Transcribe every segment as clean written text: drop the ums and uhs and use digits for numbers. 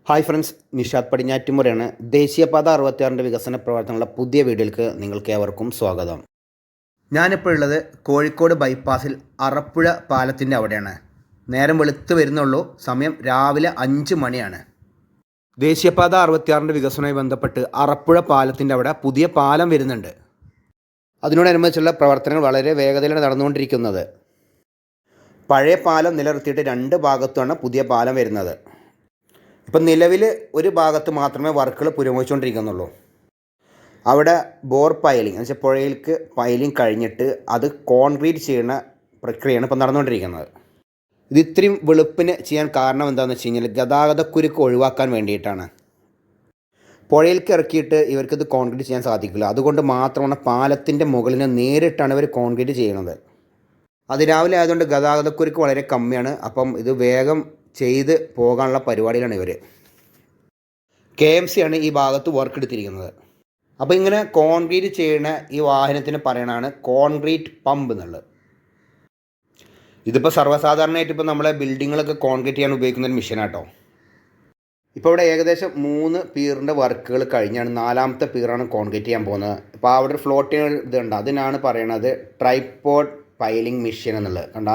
Hi friends, Nishad പടിഞ്ഞാറ്റുമുറയാണ്. ദേശീയപാത 66 വികസന പ്രവർത്തനങ്ങളുടെ പുതിയ വീഡിയോയിലേക്ക് നിങ്ങൾക്ക് ഏവർക്കും സ്വാഗതം. ഞാനിപ്പോൾ ഉള്ളത് കോഴിക്കോട് ബൈപ്പാസിൽ അറപ്പുഴ പാലത്തിൻ്റെ അവിടെയാണ്. നേരം വെളുത്ത് വരുന്നുള്ളൂ. സമയം രാവിലെ 5 മണിയാണ്. ദേശീയപാത 66 വികസനവുമായി ബന്ധപ്പെട്ട് അറപ്പുഴ പാലത്തിൻ്റെ അവിടെ പുതിയ പാലം വരുന്നുണ്ട്. അതിനോടനുബന്ധിച്ചുള്ള പ്രവർത്തനങ്ങൾ വളരെ വേഗതയിലാണ് നടന്നുകൊണ്ടിരിക്കുന്നത്. പഴയ പാലം നിലനിർത്തിയിട്ട് 2 ഭാഗത്തുമാണ് പുതിയ പാലം വരുന്നത്. ഇപ്പം നിലവിൽ ഒരു ഭാഗത്ത് മാത്രമേ വർക്കുകൾ പുരോഗമിച്ചുകൊണ്ടിരിക്കുന്നുള്ളൂ. അവിടെ ബോർ പൈലിംഗ് എന്ന് വെച്ചാൽ പുഴയിലേക്ക് പൈലിംഗ് കഴിഞ്ഞിട്ട് അത് കോൺക്രീറ്റ് ചെയ്യുന്ന പ്രക്രിയയാണ് ഇപ്പോൾ നടന്നുകൊണ്ടിരിക്കുന്നത്. ഇത് ഇത്രയും വെളുപ്പിന് ചെയ്യാൻ കാരണം എന്താണെന്ന് വെച്ച് കഴിഞ്ഞാൽ ഗതാഗതക്കുരുക്ക് ഒഴിവാക്കാൻ വേണ്ടിയിട്ടാണ്. പുഴയിലേക്ക് ഇറക്കിയിട്ട് ഇവർക്കിത് കോൺക്രീറ്റ് ചെയ്യാൻ സാധിക്കില്ല. അതുകൊണ്ട് മാത്രമാണ് പാലത്തിൻ്റെ മുകളിൽ നേരിട്ടാണ് ഇവർ കോൺക്രീറ്റ് ചെയ്യുന്നത്. അതിരാവിലെ ആയതുകൊണ്ട് ഗതാഗതക്കുരുക്ക് വളരെ കമ്മിയാണ്. അപ്പം ഇത് വേഗം ചെയ്ത് പോകാനുള്ള പരിപാടിയിലാണ് ഇവർ. KMC ആണ് ഈ ഭാഗത്ത് വർക്ക് എടുത്തിരിക്കുന്നത്. അപ്പോൾ ഇങ്ങനെ കോൺക്രീറ്റ് ചെയ്യുന്ന ഈ വാഹനത്തിന് പറയണതാണ് കോൺക്രീറ്റ് പമ്പ് എന്നുള്ളത്. ഇതിപ്പോൾ സർവ്വസാധാരണമായിട്ട് ഇപ്പോൾ നമ്മളെ ബിൽഡിങ്ങുകളൊക്കെ കോൺക്രീറ്റ് ചെയ്യാൻ ഉപയോഗിക്കുന്ന ഒരു മെഷീനാട്ടോ. ഇപ്പോൾ ഇവിടെ ഏകദേശം 3 പീറിൻ്റെ വർക്കുകൾ കഴിഞ്ഞാണ് 4ാമത്തെ പീറാണ് കോൺക്രീറ്റ് ചെയ്യാൻ പോകുന്നത്. അപ്പോൾ അവിടെ ഒരു ഫ്ലോട്ടിങ് ഇതുണ്ട്, അതിനാണ് പറയണത് ട്രൈപോഡ് പൈലിംഗ് മെഷീൻ എന്നുള്ളത്. കണ്ട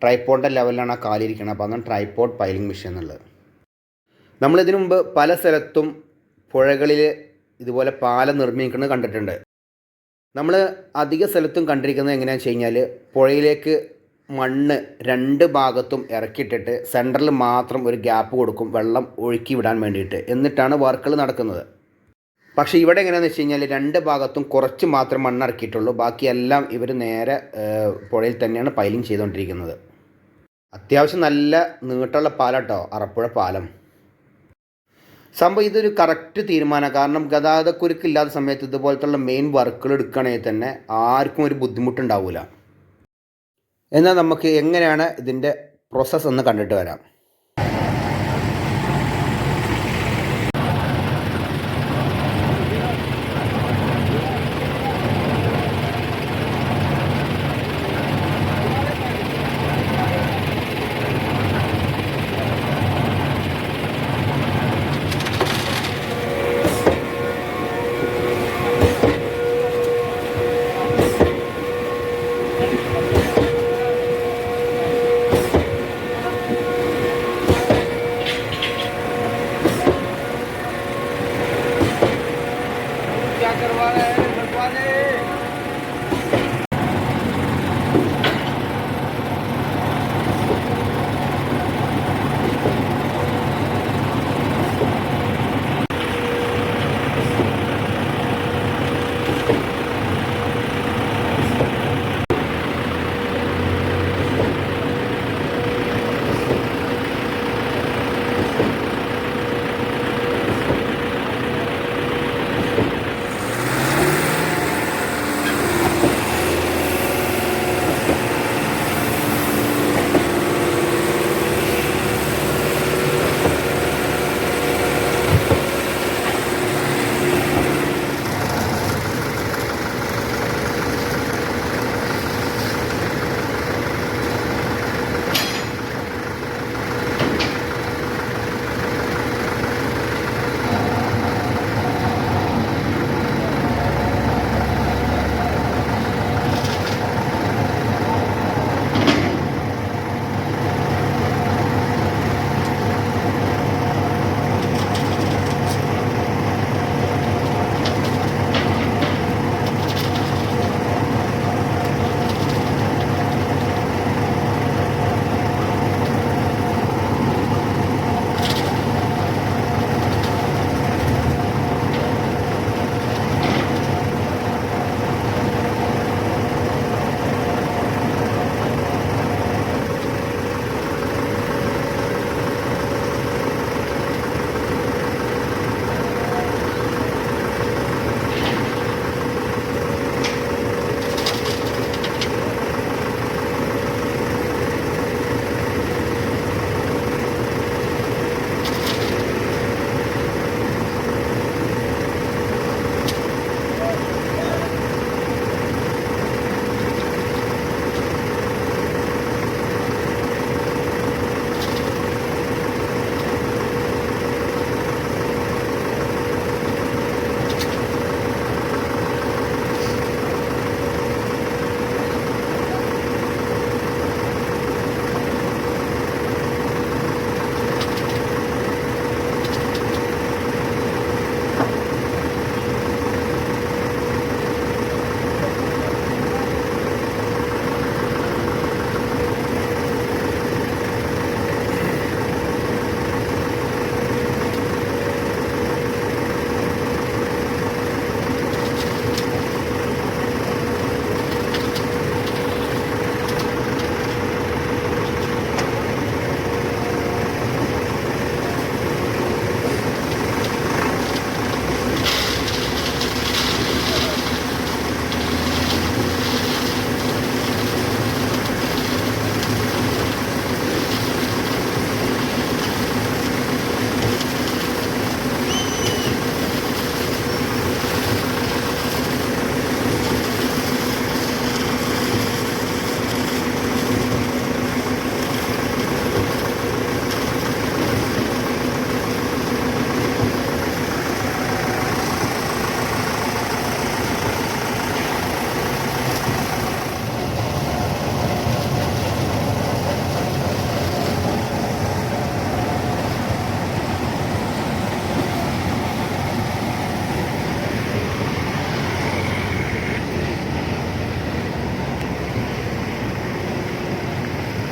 ട്രൈപോഡിൻ്റെ ലെവലിലാണ് ആ കാലിരിക്കുന്നത്. അപ്പോൾ അതാണ് ട്രൈപോഡ് പൈലിംഗ് മെഷീൻ എന്നുള്ളത്. നമ്മളിതിനു മുമ്പ് പല സ്ഥലത്തും പുഴകളിൽ ഇതുപോലെ പാലം നിർമ്മിക്കുന്നത് കണ്ടിട്ടുണ്ട്. നമ്മൾ അധിക സ്ഥലത്തും കണ്ടിരിക്കുന്നത് എങ്ങനെയാണെന്ന് വെച്ച് കഴിഞ്ഞാൽ പുഴയിലേക്ക് മണ്ണ് 2 ഭാഗത്തും ഇറക്കിയിട്ടിട്ട് സെൻറ്ററിൽ മാത്രം ഒരു ഗ്യാപ്പ് കൊടുക്കും, വെള്ളം ഒഴുക്കി വിടാൻ വേണ്ടിയിട്ട്. എന്നിട്ടാണ് വർക്കുകൾ നടക്കുന്നത്. പക്ഷേ ഇവിടെ എങ്ങനെയാണെന്ന് വെച്ച് കഴിഞ്ഞാൽ 2 ഭാഗത്തും കുറച്ച് മാത്രം മണ്ണ് ഇറക്കിയിട്ടുള്ളൂ. ബാക്കിയെല്ലാം ഇവർ നേരെ പുഴയിൽ തന്നെയാണ് പൈലിംഗ് ചെയ്തുകൊണ്ടിരിക്കുന്നത്. അത്യാവശ്യം നല്ല നീട്ടമുള്ള പാലം കേട്ടോ അറപ്പുഴ പാലം. സംഭവം ഇതൊരു കറക്റ്റ് തീരുമാനമാണ്. കാരണം ഗതാഗതക്കുരുക്കില്ലാത്ത സമയത്ത് ഇതുപോലത്തുള്ള മെയിൻ വർക്കുകൾ എടുക്കുകയാണെങ്കിൽ തന്നെ ആർക്കും ഒരു ബുദ്ധിമുട്ടുണ്ടാവില്ല. എന്നാൽ നമുക്ക് എങ്ങനെയാണ് ഇതിൻ്റെ പ്രോസസ്സ് ഒന്ന് കണ്ടിട്ട് വരാം.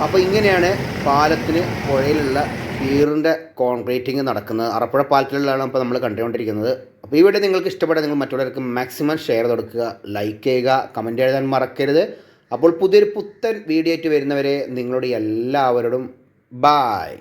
അപ്പോൾ ഇങ്ങനെയാണ് പാലത്തിന് പുഴയിലുള്ള പീറിൻ്റെ കോൺക്രീറ്റിങ് നടക്കുന്നത്. അറപ്പുഴ പാലത്തിലുള്ളതാണ് ഇപ്പോൾ നമ്മൾ കണ്ടുകൊണ്ടിരിക്കുന്നത്. അപ്പോൾ ഈ വീഡിയോ നിങ്ങൾക്ക് ഇഷ്ടപ്പെട്ടാൽ നിങ്ങൾ മറ്റുള്ളവർക്ക് മാക്സിമം ഷെയർ കൊടുക്കുക, ലൈക്ക് ചെയ്യുക, കമൻറ്റ് എഴുതാൻ മറക്കരുത്. അപ്പോൾ പുതിയൊരു പുത്തൻ വീഡിയോ ആയിട്ട് വരുന്നവരെ നിങ്ങളോട് എല്ലാവരോടും ബായ്.